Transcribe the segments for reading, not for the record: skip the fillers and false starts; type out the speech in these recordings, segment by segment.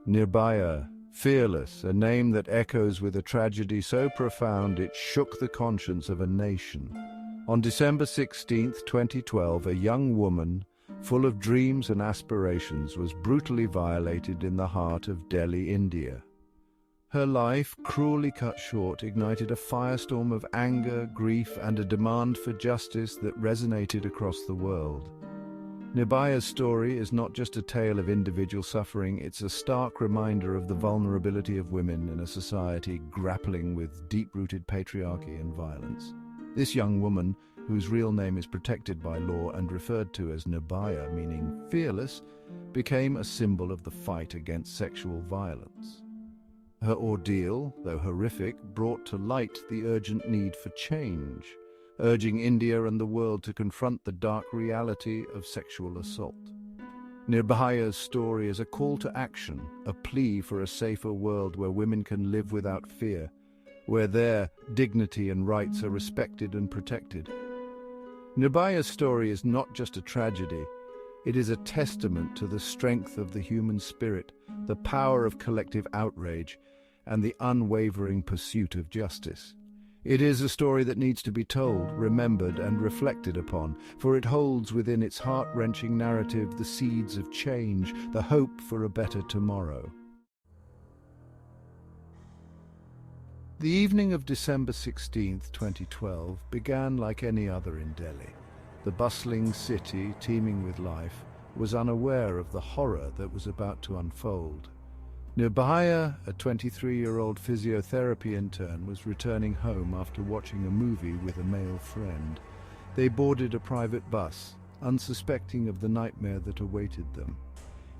Nirbhaya, fearless, a name that echoes with a tragedy so profound it shook the conscience of a nation. On December 16, 2012, a young woman, full of dreams and aspirations, was brutally violated in the heart of Delhi, India. Her life, cruelly cut short, ignited a firestorm of anger, grief, and a demand for justice that resonated across the world. Nirbhaya's story is not just a tale of individual suffering, it's a stark reminder of the vulnerability of women in a society grappling with deep-rooted patriarchy and violence. This young woman, whose real name is protected by law and referred to as Nirbhaya, meaning fearless, became a symbol of the fight against sexual violence. Her ordeal, though horrific, brought to light the urgent need for change, urging India and the world to confront the dark reality of sexual assault. Nirbhaya's story is a call to action, a plea for a safer world where women can live without fear, where their dignity and rights are respected and protected. Nirbhaya's story is not just a tragedy, it is a testament to the strength of the human spirit, the power of collective outrage, and the unwavering pursuit of justice. It is a story that needs to be told, remembered, and reflected upon, for it holds within its heart-wrenching narrative the seeds of change, the hope for a better tomorrow. The evening of December 16, 2012, began like any other in Delhi. The bustling city, teeming with life, was unaware of the horror that was about to unfold. Nirbhaya, a 23-year-old physiotherapy intern, was returning home after watching a movie with a male friend. They boarded a private bus, unsuspecting of the nightmare that awaited them.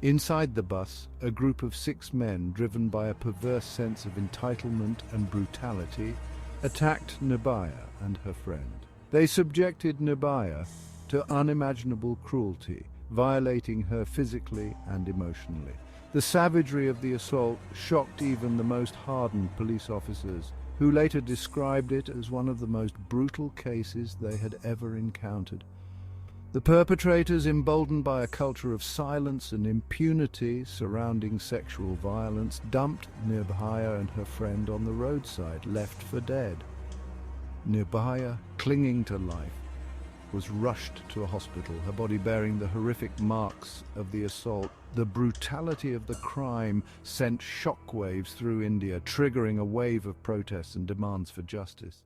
Inside the bus, a group of 6 men, driven by a perverse sense of entitlement and brutality, attacked Nirbhaya and her friend. They subjected Nirbhaya to unimaginable cruelty, violating her physically and emotionally. The savagery of the assault shocked even the most hardened police officers, who later described it as one of the most brutal cases they had ever encountered. The perpetrators, emboldened by a culture of silence and impunity surrounding sexual violence, dumped Nirbhaya and her friend on the roadside, left for dead. Nirbhaya, clinging to life, was rushed to a hospital, her body bearing the horrific marks of the assault. The brutality of the crime sent shockwaves through India, triggering a wave of protests and demands for justice.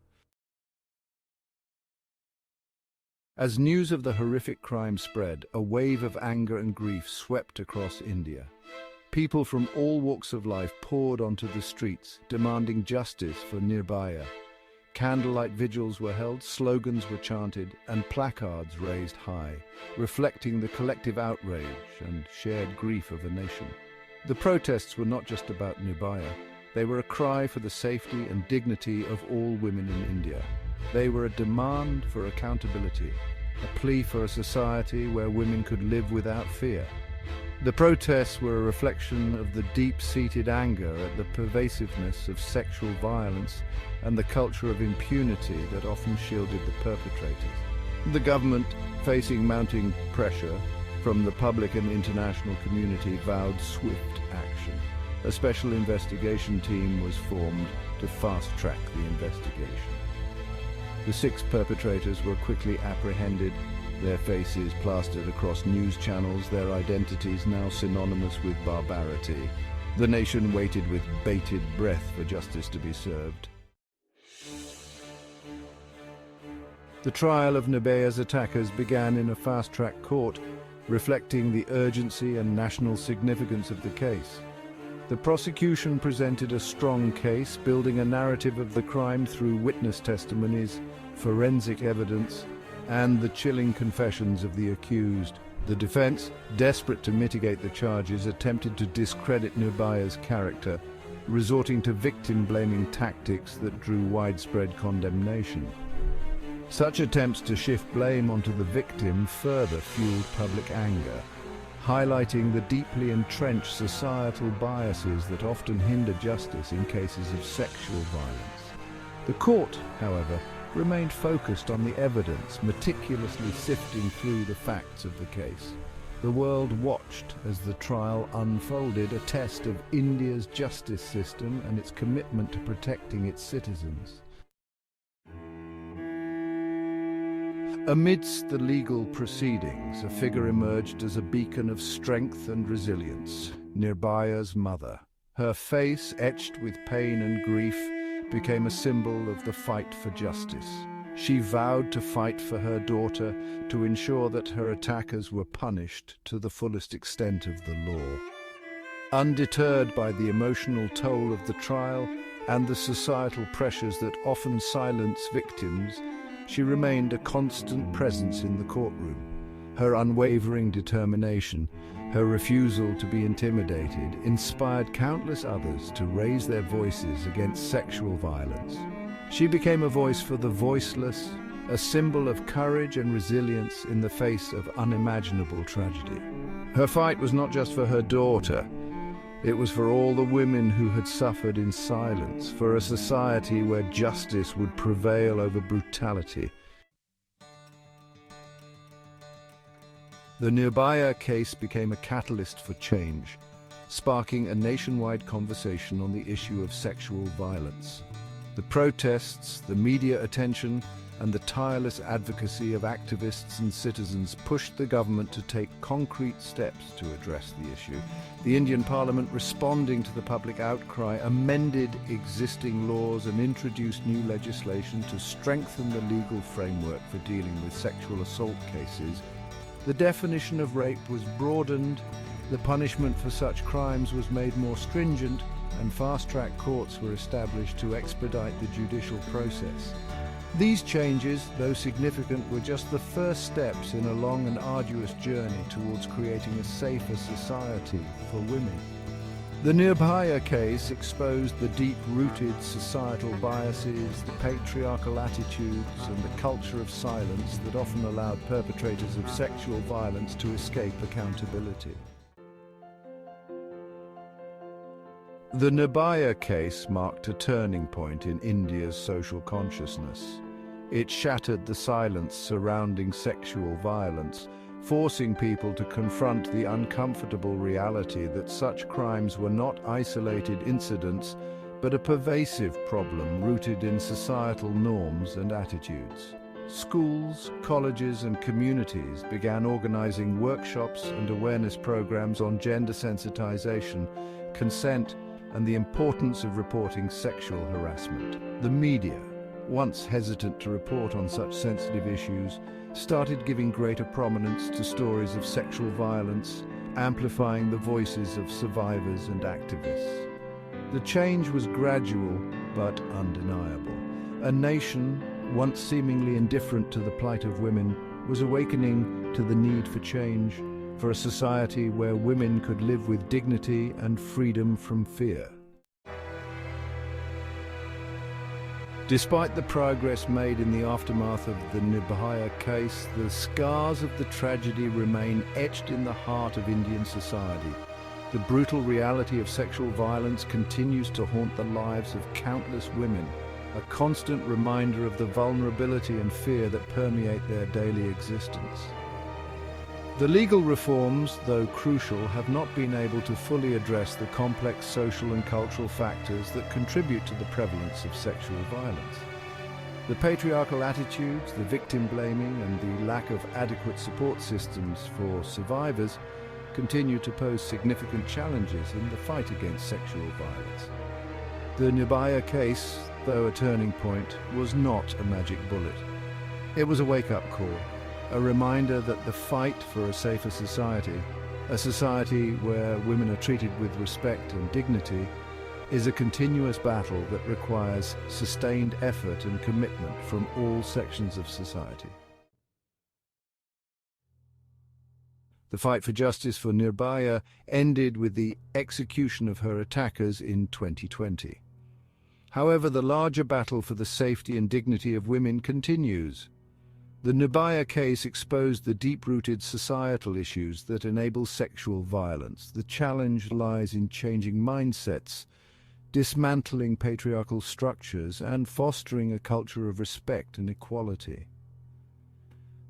As news of the horrific crime spread, a wave of anger and grief swept across India. People from all walks of life poured onto the streets, demanding justice for Nirbhaya. Candlelight vigils were held, slogans were chanted, and placards raised high, reflecting the collective outrage and shared grief of a nation. The protests were not just about Nirbhaya. They were a cry for the safety and dignity of all women in India. They were a demand for accountability, a plea for a society where women could live without fear. The protests were a reflection of the deep-seated anger at the pervasiveness of sexual violence and the culture of impunity that often shielded the perpetrators. The government, facing mounting pressure from the public and international community, vowed swift action. A special investigation team was formed to fast-track the investigation. The 6 perpetrators were quickly apprehended, their faces plastered across news channels, their identities now synonymous with barbarity. The nation waited with bated breath for justice to be served. The trial of Nirbhaya's attackers began in a fast-track court, reflecting the urgency and national significance of the case. The prosecution presented a strong case, building a narrative of the crime through witness testimonies, forensic evidence, and the chilling confessions of the accused. The defense, desperate to mitigate the charges, attempted to discredit Nirbhaya's character, resorting to victim-blaming tactics that drew widespread condemnation. Such attempts to shift blame onto the victim further fueled public anger, highlighting the deeply entrenched societal biases that often hinder justice in cases of sexual violence. The court, however, remained focused on the evidence, meticulously sifting through the facts of the case. The world watched as the trial unfolded, a test of India's justice system and its commitment to protecting its citizens. Amidst the legal proceedings, a figure emerged as a beacon of strength and resilience: Nirbhaya's mother. Her face, etched with pain and grief, became a symbol of the fight for justice. She vowed to fight for her daughter, to ensure that her attackers were punished to the fullest extent of the law. Undeterred by the emotional toll of the trial and the societal pressures that often silence victims, she remained a constant presence in the courtroom. Her unwavering determination, her refusal to be intimidated, inspired countless others to raise their voices against sexual violence. She became a voice for the voiceless, a symbol of courage and resilience in the face of unimaginable tragedy. Her fight was not just for her daughter, it was for all the women who had suffered in silence, for a society where justice would prevail over brutality. The Nirbhaya case became a catalyst for change, sparking a nationwide conversation on the issue of sexual violence. The protests, the media attention, and the tireless advocacy of activists and citizens pushed the government to take concrete steps to address the issue. The Indian Parliament, responding to the public outcry, amended existing laws and introduced new legislation to strengthen the legal framework for dealing with sexual assault cases. The definition of rape was broadened, the punishment for such crimes was made more stringent, and fast-track courts were established to expedite the judicial process. These changes, though significant, were just the first steps in a long and arduous journey towards creating a safer society for women. The Nirbhaya case exposed the deep-rooted societal biases, the patriarchal attitudes, and the culture of silence that often allowed perpetrators of sexual violence to escape accountability. The Nirbhaya case marked a turning point in India's social consciousness. It shattered the silence surrounding sexual violence, forcing people to confront the uncomfortable reality that such crimes were not isolated incidents, but a pervasive problem rooted in societal norms and attitudes. Schools, colleges, and communities began organizing workshops and awareness programs on gender sensitization, consent, and the importance of reporting sexual harassment. The media, once hesitant to report on such sensitive issues, started giving greater prominence to stories of sexual violence, amplifying the voices of survivors and activists. The change was gradual but undeniable. A nation, once seemingly indifferent to the plight of women, was awakening to the need for change, for a society where women could live with dignity and freedom from fear. Despite the progress made in the aftermath of the Nirbhaya case, the scars of the tragedy remain etched in the heart of Indian society. The brutal reality of sexual violence continues to haunt the lives of countless women, a constant reminder of the vulnerability and fear that permeate their daily existence. The legal reforms, though crucial, have not been able to fully address the complex social and cultural factors that contribute to the prevalence of sexual violence. The patriarchal attitudes, the victim blaming, and the lack of adequate support systems for survivors continue to pose significant challenges in the fight against sexual violence. The Nirbhaya case, though a turning point, was not a magic bullet. It was a wake-up call, a reminder that the fight for a safer society, a society where women are treated with respect and dignity, is a continuous battle that requires sustained effort and commitment from all sections of society. The fight for justice for Nirbhaya ended with the execution of her attackers in 2020. However, the larger battle for the safety and dignity of women continues. The Nirbhaya case exposed the deep-rooted societal issues that enable sexual violence. The challenge lies in changing mindsets, dismantling patriarchal structures, and fostering a culture of respect and equality.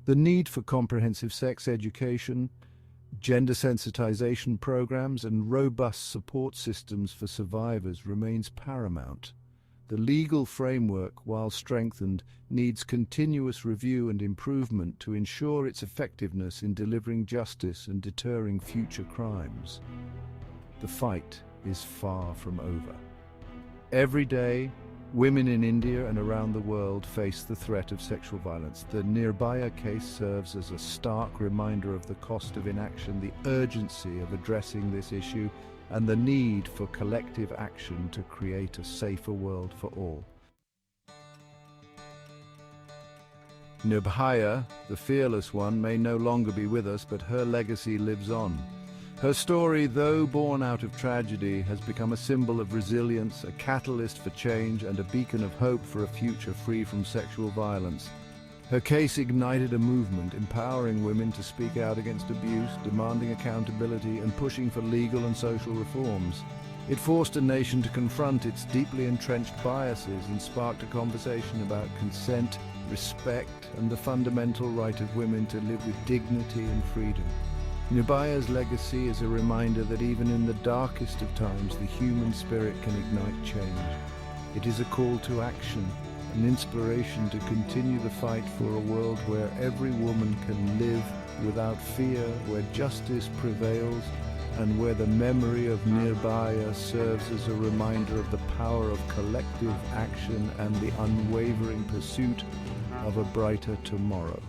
The need for comprehensive sex education, Gender sensitization programs and robust support systems for survivors remains paramount. The legal framework, while strengthened, needs continuous review and improvement to ensure its effectiveness in delivering justice and deterring future crimes. The fight is far from over. Every day, women in India and around the world face the threat of sexual violence. The Nirbhaya case serves as a stark reminder of the cost of inaction, the urgency of addressing this issue, and the need for collective action to create a safer world for all. Nirbhaya, the fearless one, may no longer be with us, but her legacy lives on. Her story, though born out of tragedy, has become a symbol of resilience, a catalyst for change, and a beacon of hope for a future free from sexual violence. Her case ignited a movement, empowering women to speak out against abuse, demanding accountability, and pushing for legal and social reforms. It forced a nation to confront its deeply entrenched biases and sparked a conversation about consent, respect, and the fundamental right of women to live with dignity and freedom. Nirbhaya's legacy is a reminder that even in the darkest of times, the human spirit can ignite change. It is a call to action, an inspiration to continue the fight for a world where every woman can live without fear, where justice prevails, and where the memory of Nirbhaya serves as a reminder of the power of collective action and the unwavering pursuit of a brighter tomorrow.